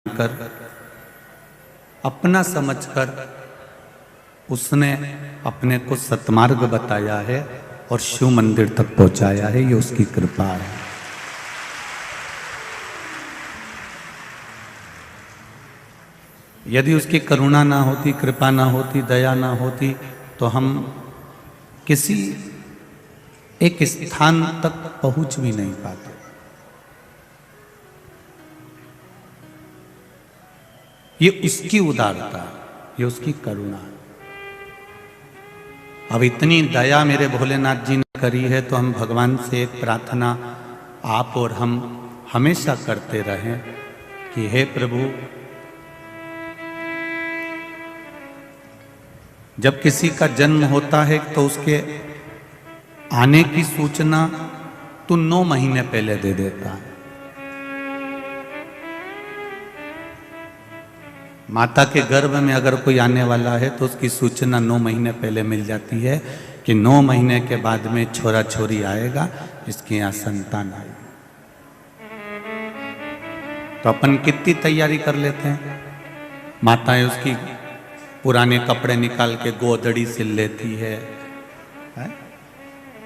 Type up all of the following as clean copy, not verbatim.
कर अपना समझकर उसने अपने को सतमार्ग बताया है और शिव मंदिर तक पहुंचाया है। ये उसकी कृपा है। यदि उसकी करुणा ना होती, कृपा ना होती, दया ना होती तो हम किसी एक स्थान तक पहुंच भी नहीं पाते। ये उसकी उदारता, ये उसकी करुणा। अब इतनी दया मेरे भोलेनाथ जी ने करी है तो हम भगवान से एक प्रार्थना आप और हम हमेशा करते रहें कि हे प्रभु, जब किसी का जन्म होता है तो उसके आने की सूचना तू 9 महीने पहले दे देता है। माता के गर्भ में अगर कोई आने वाला है तो उसकी सूचना 9 महीने पहले मिल जाती है कि 9 महीने के बाद में छोरा छोरी आएगा, इसके यहाँ संतान आएगी। तो अपन कितनी तैयारी कर लेते हैं। माताएं उसकी पुराने कपड़े निकाल के गोदड़ी सिल लेती है,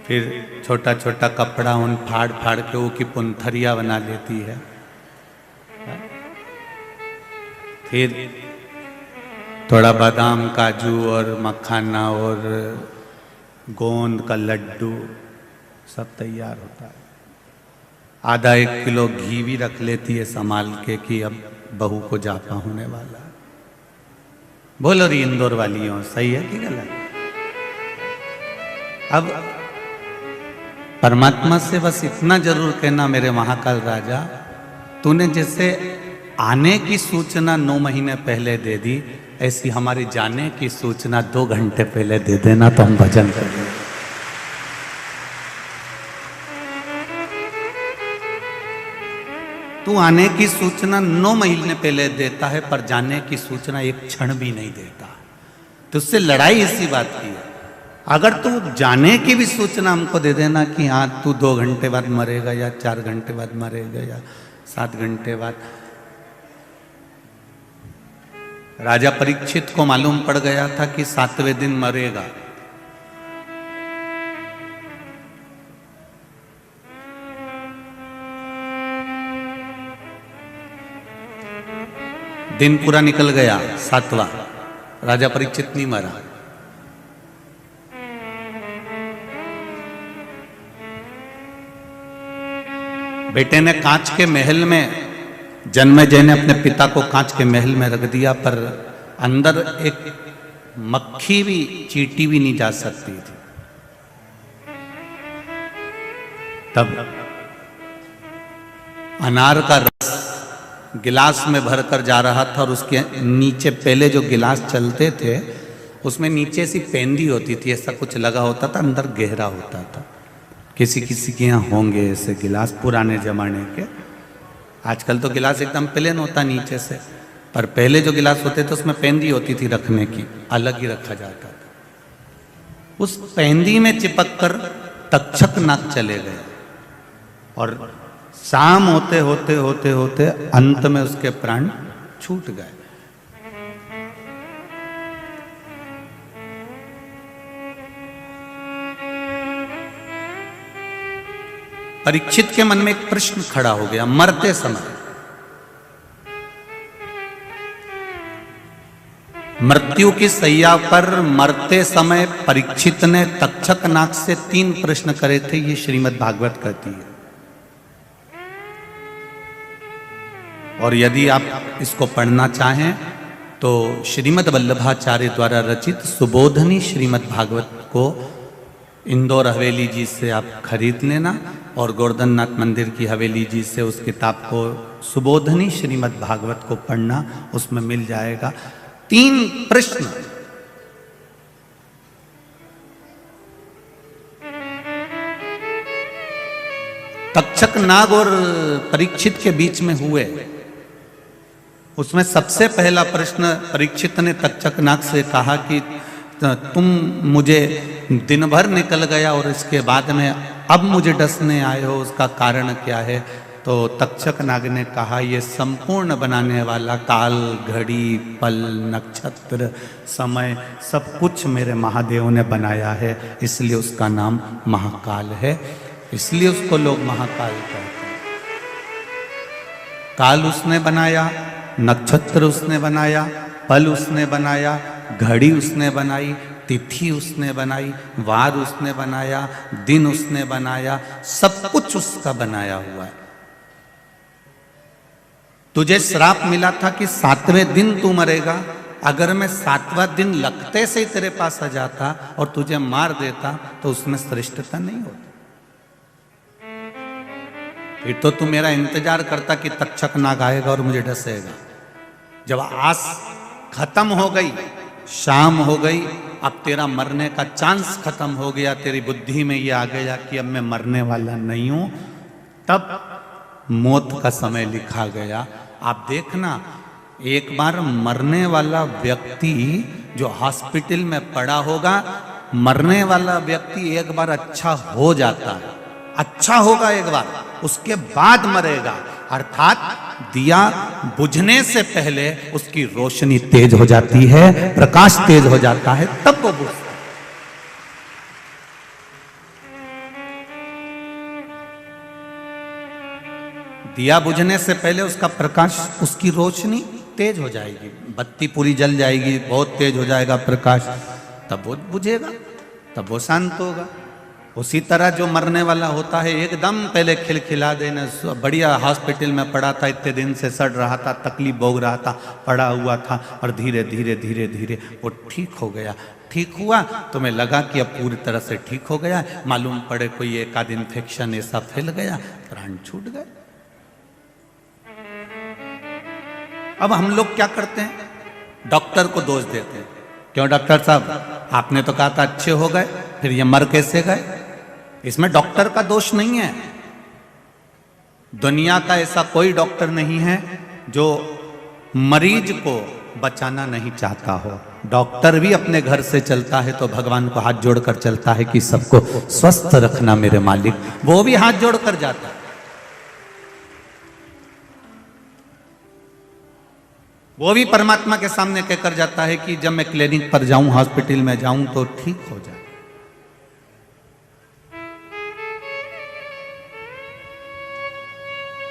फिर छोटा छोटा कपड़ा उन फाड़ फाड़ के वो की पुंथरिया बना लेती है, फिर थोड़ा बादाम काजू और मखाना और गोंद का लड्डू सब तैयार होता है। आधा 1 किलो घी भी रख लेती है संभाल के कि अब बहू को जापा होने वाला है। बोलो री इंदौर वालियों, सही है कि गलत? अब परमात्मा से बस इतना जरूर कहना, मेरे महाकाल राजा, तूने जैसे आने की सूचना 9 महीने पहले दे दी, ऐसी हमारी जाने की सूचना 2 घंटे पहले दे देना तो हम भजन करेंगे। तू आने की सूचना 9 महीने पहले देता है पर जाने की सूचना 1 क्षण भी नहीं देता। तो उससे लड़ाई इसी बात की है। अगर तू जाने की भी सूचना हमको दे देना कि हाँ तू 2 घंटे बाद मरेगा या 4 घंटे बाद मरेगा या 7 घंटे बाद। राजा परीक्षित को मालूम पड़ गया था कि 7वें दिन मरेगा। दिन पूरा निकल गया, 7वां, राजा परीक्षित नहीं मरा। बेटे ने कांच के महल में, जन्मेजय ने अपने पिता को कांच के महल में रख दिया, पर अंदर एक मक्खी भी, चींटी भी नहीं जा सकती थी। तब अनार का रस गिलास में भरकर जा रहा था और उसके नीचे पहले जो गिलास चलते थे उसमें नीचे सी पेंदी होती थी, ऐसा कुछ लगा होता था, अंदर गहरा होता था। किसी किसी के यहाँ होंगे ऐसे गिलास पुराने जमाने के। आजकल तो गिलास एकदम प्लेन होता नीचे से, पर पहले जो गिलास होते थे उसमें पेंदी होती थी रखने की, अलग ही रखा जाता था। उस पेंदी में चिपक कर तक्षक नाग चले गए और शाम होते होते होते होते अंत में उसके प्राण छूट गए। परीक्षित के मन में एक प्रश्न खड़ा हो गया। मरते समय, मृत्यु की सैया पर मरते समय परीक्षित ने तक्षक नाग से 3 प्रश्न करे थे। ये श्रीमद् भागवत कहती है। और यदि आप इसको पढ़ना चाहें तो श्रीमद् वल्लभाचार्य द्वारा रचित सुबोधनी श्रीमद् भागवत को इंदौर हवेली जी से आप खरीद लेना और गोवर्धन नाथ मंदिर की हवेली जी से उस किताब को सुबोधनी श्रीमद् भागवत को पढ़ना, उसमें मिल जाएगा। 3 प्रश्न तक्षक नाग और परीक्षित के बीच में हुए। उसमें सबसे पहला प्रश्न परीक्षित ने तक्षक नाग से कहा कि तुम मुझे दिन भर निकल गया और इसके बाद में अब मुझे डसने आए हो, उसका कारण क्या है? तो तक्षक नाग ने कहा, ये संपूर्ण बनाने वाला काल, घड़ी, पल, नक्षत्र, समय सब कुछ मेरे महादेव ने बनाया है, इसलिए उसका नाम महाकाल है, इसलिए उसको लोग महाकाल कहते हैं। काल उसने बनाया, नक्षत्र उसने बनाया, पल उसने बनाया, घड़ी उसने बनाई, तिथि उसने बनाई, वार उसने बनाया, दिन उसने बनाया, सब कुछ उसका बनाया हुआ है। तुझे श्राप मिला था कि 7वें दिन तू मरेगा, अगर मैं 7वां दिन लगते से तेरे पास आ जाता और तुझे मार देता तो उसमें श्रेष्ठता नहीं होती। फिर तो तू मेरा इंतजार करता कि तक्षक नाग आएगा और मुझे डसेगा। जब आस खत्म हो गई, शाम हो गई, अब तेरा मरने का चांस खत्म हो गया, तेरी बुद्धि में ये आ गया कि अब मैं मरने वाला नहीं हूं, तब मौत का समय लिखा गया। आप देखना, एक बार मरने वाला व्यक्ति जो हॉस्पिटल में पड़ा होगा, मरने वाला व्यक्ति एक बार अच्छा हो जाता है, अच्छा होगा एक बार, उसके बाद मरेगा। अर्थात दिया बुझने से पहले उसकी रोशनी तेज हो जाती है, प्रकाश तेज हो जाता है, तब वो बुझता है। दिया बुझने से पहले उसका प्रकाश, उसकी रोशनी तेज हो जाएगी, बत्ती पूरी जल जाएगी, बहुत तेज हो जाएगा प्रकाश, तब वो बुझेगा, तब वो शांत होगा। उसी तरह जो मरने वाला होता है, एकदम पहले खिलखिला देना, बढ़िया हॉस्पिटल में पड़ा था, इतने दिन से सड़ रहा था, तकलीफ भोग रहा था, पड़ा हुआ था, और धीरे धीरे धीरे धीरे वो ठीक हो गया। ठीक हुआ, तुम्हें लगा कि अब पूरी तरह से ठीक हो गया, मालूम पड़े कोई एक आध इन्फेक्शन ऐसा फैल गया, प्राण छूट गए। अब हम लोग क्या करते हैं, डॉक्टर को दोष देते हैं, क्यों डॉक्टर साहब आपने तो कहा था अच्छे हो गए, फिर ये मर कैसे गए। इसमें डॉक्टर का दोष नहीं है। दुनिया का ऐसा कोई डॉक्टर नहीं है जो मरीज को बचाना नहीं चाहता हो। डॉक्टर भी अपने घर से चलता है तो भगवान को हाथ जोड़कर चलता है कि सबको स्वस्थ रखना मेरे मालिक, वो भी हाथ जोड़कर जाता है। वो भी परमात्मा के सामने कहकर जाता है कि जब मैं क्लिनिक पर जाऊं, हॉस्पिटल में जाऊं तो ठीक हो जाए।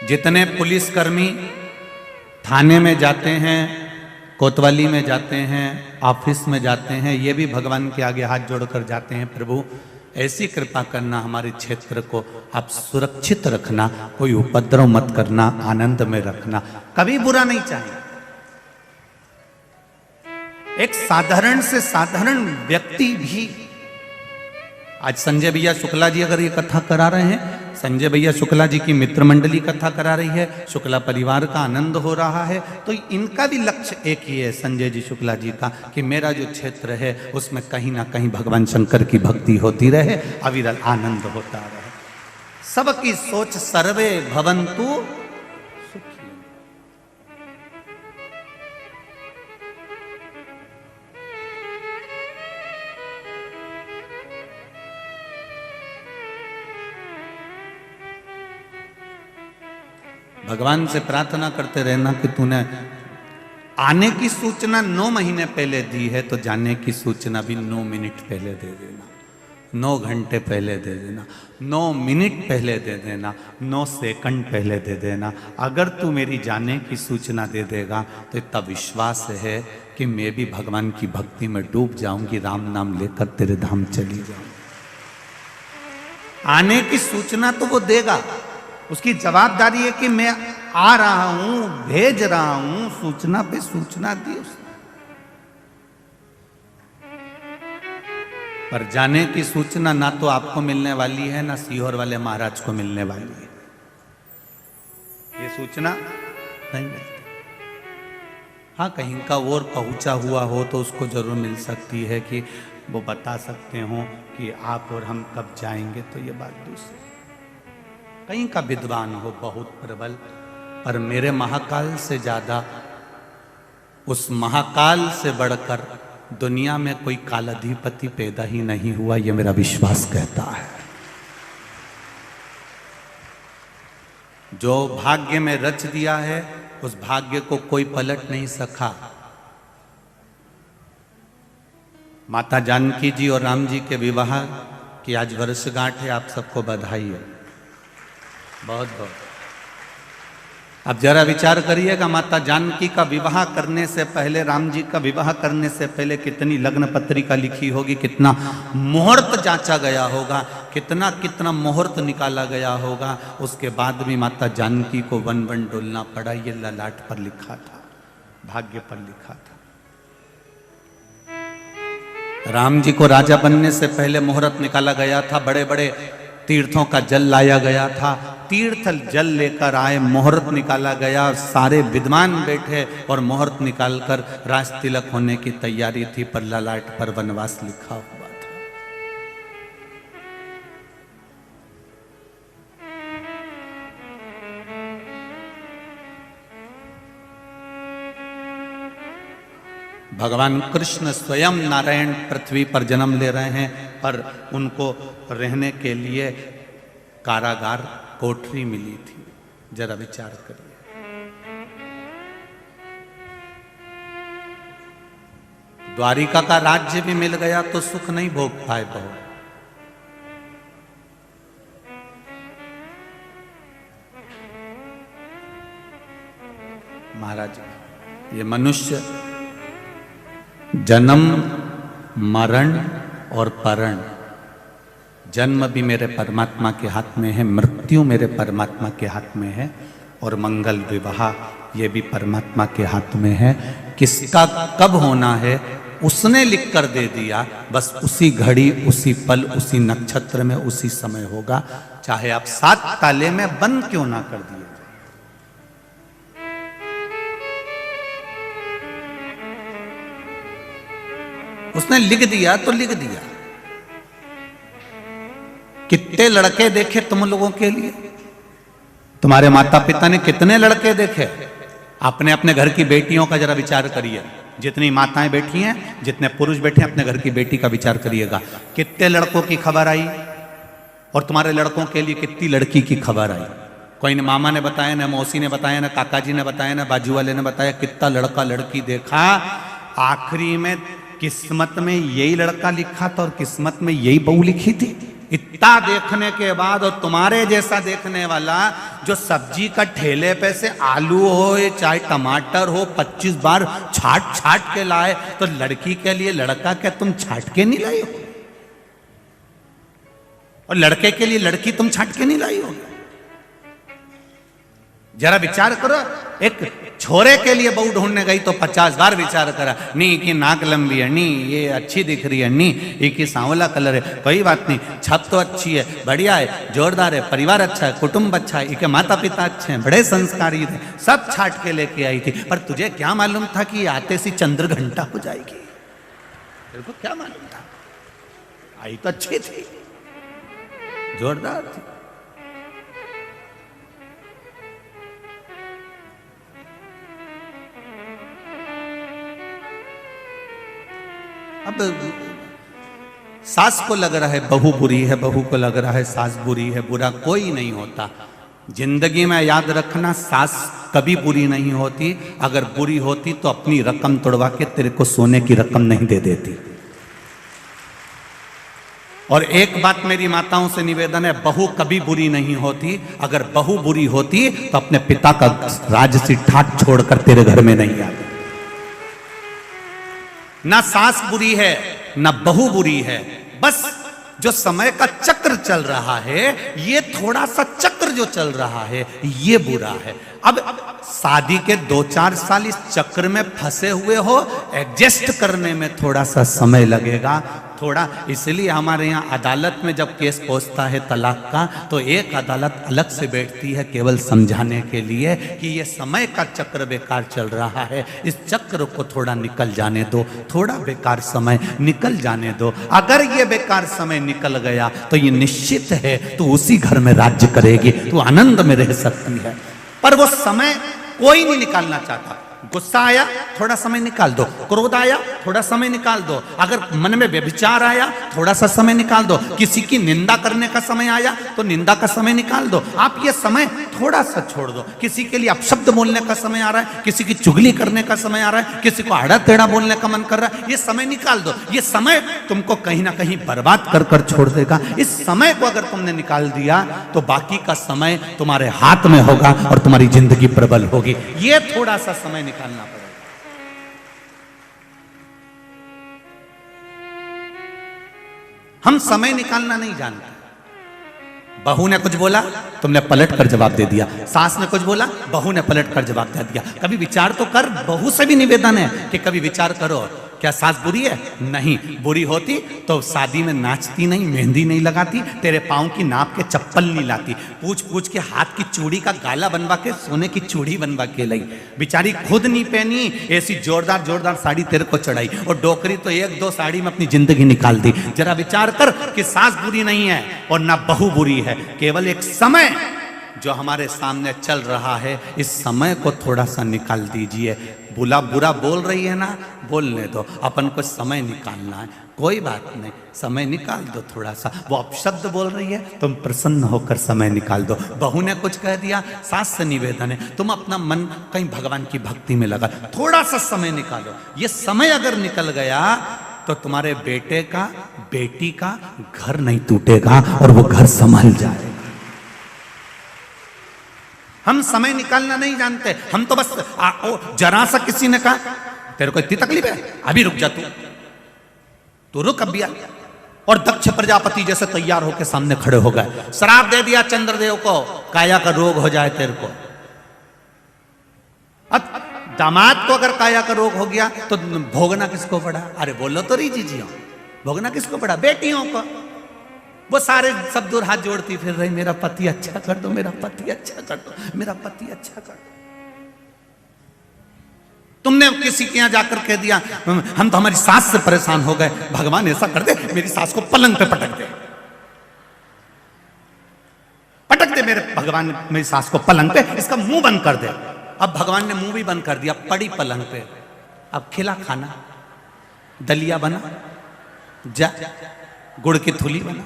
जितने पुलिसकर्मी थाने में जाते हैं, कोतवाली में जाते हैं, ऑफिस में जाते हैं, ये भी भगवान के आगे हाथ जोड़कर जाते हैं, प्रभु ऐसी कृपा करना, हमारे क्षेत्र को आप सुरक्षित रखना, कोई उपद्रव मत करना, आनंद में रखना, कभी बुरा नहीं चाहिए। एक साधारण से साधारण व्यक्ति भी, आज संजय भैया शुक्ला जी अगर ये कथा करा रहे हैं, संजय भैया शुक्ला जी की मित्र मंडली कथा करा रही है, शुक्ला परिवार का आनंद हो रहा है, तो इनका भी लक्ष्य एक ही है, संजय जी शुक्ला जी का, कि मेरा जो क्षेत्र है उसमें कहीं ना कहीं भगवान शंकर की भक्ति होती रहे, अविरल आनंद होता रहे। सबकी सोच सर्वे भवन्तु सुखी। भगवान से प्रार्थना करते रहना कि तूने आने की सूचना 9 महीने पहले दी है, तो जाने की सूचना भी 9 मिनट पहले दे देना, 9 घंटे पहले दे देना, 9 मिनट पहले दे देना, 9 सेकंड पहले दे देना। अगर तू मेरी जाने की सूचना दे देगा तो इतना विश्वास है कि मैं भी भगवान की भक्ति में डूब जाऊंगी, राम नाम लेकर तेरे धाम चली जाऊंगी। आने की सूचना तो वो देगा, उसकी जवाबदारी है कि मैं आ रहा हूं, भेज रहा हूं, सूचना पे सूचना दी उसने। पर जाने की सूचना ना तो आपको मिलने वाली है, ना सीहोर वाले महाराज को मिलने वाली है, ये सूचना नहीं मिलती। हाँ, कहीं का और पहुंचा हुआ हो तो उसको जरूर मिल सकती है कि वो बता सकते हो कि आप और हम कब जाएंगे, तो ये बात दूसरी। कहीं का विद्वान हो बहुत प्रबल, पर मेरे महाकाल से ज्यादा, उस महाकाल से बढ़कर दुनिया में कोई कालाधिपति पैदा ही नहीं हुआ, ये मेरा विश्वास कहता है। जो भाग्य में रच दिया है उस भाग्य को कोई पलट नहीं सका। माता जानकी जी और राम जी के विवाह की आज वर्षगांठ है, आप सबको बधाई हो, बहुत बहुत। अब जरा विचार करिएगा, माता जानकी का विवाह करने से पहले, राम जी का विवाह करने से पहले कितनी लग्न पत्रिका लिखी होगी, कितना मुहूर्त जांचा गया होगा, कितना कितना मुहूर्त निकाला गया होगा। उसके बाद भी माता जानकी को वन वन डोलना पड़ा। ये ललाट पर लिखा था, भाग्य पर लिखा था। राम जी को राजा बनने से पहले मुहूर्त निकाला गया था, बड़े बड़े तीर्थों का जल लाया गया था, तीर्थ जल लेकर आए, मुहूर्त निकाला गया, सारे विद्वान बैठे और मुहूर्त निकालकर राज तिलक होने की तैयारी थी, पर ललाट पर वनवास लिखा हुआ था। भगवान कृष्ण स्वयं नारायण पृथ्वी पर जन्म ले रहे हैं, पर उनको रहने के लिए कारागार कोठरी मिली थी। जरा विचार करिए। द्वारिका का राज्य भी मिल गया तो सुख नहीं भोग पाए बहू। महाराज, ये मनुष्य जन्म मरण और परण, जन्म भी मेरे परमात्मा के हाथ में है, मृत्यु मेरे परमात्मा के हाथ में है, और मंगल विवाह ये भी परमात्मा के हाथ में है। किसका कब होना है उसने लिख कर दे दिया, बस उसी घड़ी, उसी पल, उसी नक्षत्र में, उसी समय होगा, चाहे आप 7 ताले में बंद क्यों ना कर दिए। उसने लिख दिया तो लिख दिया। कितने लड़के देखे तुम लोगों के लिए, तुम्हारे माता पिता ने कितने लड़के देखे। अपने अपने घर की बेटियों का जरा विचार करिए, जितनी माताएं बैठी हैं, जितने पुरुष बैठे हैं, अपने घर की बेटी का विचार करिएगा। कितने लड़कों की खबर आई और तुम्हारे लड़कों के लिए कितनी लड़की की खबर आई। कोई ने मामा ने बताया, ना मौसी ने बताया, ना काका जी ने बताया, ना बाजू वाले ने बताया, कितना लड़का लड़की देखा। आखिरी में किस्मत में यही लड़का लिखा था और किस्मत में यही बहू लिखी थी। इतना देखने के बाद, और तुम्हारे जैसा देखने वाला जो सब्जी का ठेले पे से आलू हो चाहे टमाटर हो 25 बार छाट छाट के लाए, तो लड़की के लिए लड़का क्या तुम छाट के नहीं लाई हो? और लड़के के लिए लड़की तुम छाट के नहीं लाई हो? जरा विचार करो। एक छोरे के लिए बहू ढूंढने गई तो 50 बार विचार करा, नी की नाक लंबी है, नी ये अच्छी दिख रही है, नी ये सांवला कलर है, कोई बात नहीं, छत तो अच्छी है, बढ़िया है, जोरदार है, परिवार अच्छा है, कुटुंब अच्छा है, इनके माता पिता अच्छे हैं, बड़े संस्कारी थे, सब छाट के लेके आई थी। पर तुझे क्या मालूम था कि आते सी चंद्र घंटा हो जाएगी? तेरे को क्या मालूम था? आई तो अच्छी थी, जोरदार थी। अब सास को लग रहा है बहू बुरी है, बहू को लग रहा है सास बुरी है, बुरा कोई नहीं होता। जिंदगी में याद रखना, सास कभी बुरी नहीं होती। अगर बुरी होती तो अपनी रकम तोड़वा के तेरे को सोने की रकम नहीं दे देती। और एक बात मेरी माताओं से निवेदन है, बहू कभी बुरी नहीं होती। अगर बहू बुरी होती तो अपने पिता का राजसी ठाट छोड़कर तेरे घर में नहीं आती। ना सास बुरी है ना बहू बुरी है, बस जो समय का चक्र चल रहा है, ये थोड़ा सा चक्र जो चल रहा है ये बुरा है। अब शादी के 2-4 साल इस चक्र में फंसे हुए हो, एडजस्ट करने में थोड़ा सा समय लगेगा थोड़ा। इसलिए हमारे यहाँ अदालत में जब केस पहुंचता है तलाक का, तो एक अदालत अलग से बैठती है केवल समझाने के लिए कि ये समय का चक्र बेकार चल रहा है, इस चक्र को थोड़ा निकल जाने दो, थोड़ा बेकार समय निकल जाने दो। अगर ये बेकार समय निकल गया तो ये निश्चित है तू उसी घर में राज्य करेगी, तू आनंद में रह सकती है। पर वो समय कोई नहीं निकालना चाहता। गुस्सा आया थोड़ा समय निकाल दो, क्रोध आया थोड़ा समय निकाल दो, अगर मन में व्यभिचार आया थोड़ा सा समय निकाल दो, किसी की निंदा करने का समय आया तो निंदा का समय निकाल दो। आप ये समय थोड़ा सा छोड़ दो। किसी के लिए अपशब्द बोलने का समय आ रहा है, किसी की चुगली करने का समय आ रहा है, किसी को आड़ा टेढ़ा बोलने का मन कर रहा है, ये समय निकाल दो। ये समय तुमको कहीं ना कहीं बर्बाद कर कर छोड़ देगा। इस समय को अगर तुमने निकाल दिया तो बाकी का समय तुम्हारे हाथ में होगा और तुम्हारी जिंदगी प्रबल होगी। ये थोड़ा सा समय निकालना पड़ेगा। हम समय निकालना नहीं जानते। बहू ने कुछ बोला, तुमने पलट कर जवाब दे दिया। सास ने कुछ बोला, बहू ने पलट कर जवाब दे दिया। कभी विचार तो कर। बहू से भी निवेदन है कि कभी विचार करो, क्या सास बुरी है? नहीं, बुरी होती तो शादी में नाचती नहीं, मेहंदी नहीं लगाती, तेरे पाँव की नाप के चप्पल नहीं लाती, पूछ पूछ के हाथ की चूड़ी का गाला बनवा के सोने की चूड़ी बनवा के लाई। बेचारी खुद नहीं पहनी, ऐसी जोरदार जोरदार साड़ी तेरे को चढ़ाई, और डोकरी तो एक दो साड़ी में अपनी जिंदगी निकाल दी। जरा विचार कर कि सास बुरी नहीं है और ना बहू बुरी है, केवल एक समय जो हमारे सामने चल रहा है, इस समय को थोड़ा सा निकाल दीजिए। बुरा बोल रही है ना, बोलने दो, अपन को समय निकालना है, कोई बात नहीं, समय निकाल दो थोड़ा सा। वो अपशब्द बोल रही है, तुम प्रसन्न होकर समय निकाल दो। बहू ने कुछ कह दिया, सास से निवेदन है तुम अपना मन कहीं भगवान की भक्ति में लगा, थोड़ा सा समय निकालो। ये समय अगर निकल गया तो तुम्हारे बेटे का, बेटी का घर नहीं टूटेगा और वो घर संभल जाएगा। हम समय निकालना नहीं जानते। हम तो बस जरा सा किसी ने कहा तेरे को इतनी तकलीफ है, अभी रुक जा, तू रुक अभी। और दक्ष प्रजापति जैसे तैयार होकर सामने खड़े हो गए। श्राप दे दिया चंद्रदेव को, काया का रोग हो जाए तेरे को। अब दामाद को अगर काया का रोग हो गया तो भोगना किसको पड़ा? अरे बोलो तो रीजी जी, भोगना किसको पड़ा? बेटियों को। वो सारे सब दूर हाथ जोड़ती फिर रही, मेरा पति अच्छा कर दो, मेरा पति अच्छा कर दो, मेरा पति अच्छा कर दो। तुमने किसी के यहां जाकर कह दिया हम तो हमारी सास से परेशान हो गए, भगवान ऐसा कर दे मेरी सास को पलंग पे पटक दे, पटक दे मेरे भगवान मेरी सास को पलंग पे, इसका मुंह बंद कर दे। अब भगवान ने मुंह भी बंद कर दिया, पड़ी पलंग पे। अब खिला खाना, दलिया बना, जा गुड़ की थुली बना,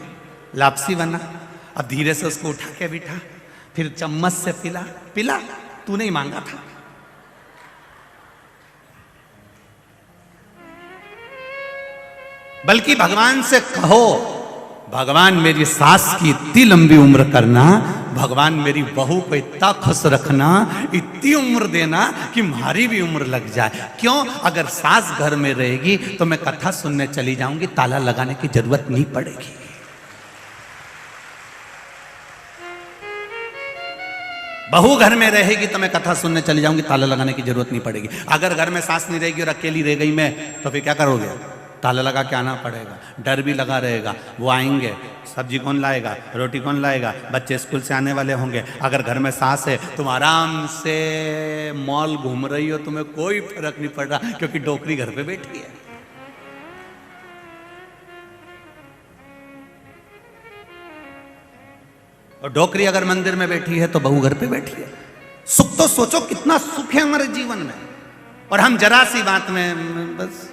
लापसी बना। अब धीरे से उसको उठा के बिठा, फिर चम्मच से पिला, पिला, तू नहीं मांगा था। बल्कि भगवान से कहो, भगवान मेरी सास की इतनी लंबी उम्र करना, भगवान मेरी बहू को इतना खुश रखना, इतनी उम्र देना कि हमारी भी उम्र लग जाए। क्यों? अगर सास घर में रहेगी तो मैं कथा सुनने चली जाऊंगी, ताला लगाने की जरूरत नहीं पड़ेगी। बहू घर में रहेगी तो मैं कथा सुनने चली जाऊंगी, ताला लगाने की जरूरत नहीं पड़ेगी। अगर घर में सास नहीं रहेगी और अकेली रह गई मैं, तो फिर क्या करोगे? ताला लगा के आना पड़ेगा, डर भी लगा रहेगा। वो आएंगे, सब्जी कौन लाएगा, रोटी कौन लाएगा, बच्चे स्कूल से आने वाले होंगे। अगर घर में सास है तुम आराम से मॉल घूम रही हो, तुम्हें कोई फर्क नहीं पड़ रहा, क्योंकि डोकरी घर पे बैठी है। और डोकरी अगर मंदिर में बैठी है तो बहू घर पे बैठी है। सुख तो सोचो कितना सुख है हमारे जीवन में, और हम जरा सी बात में बस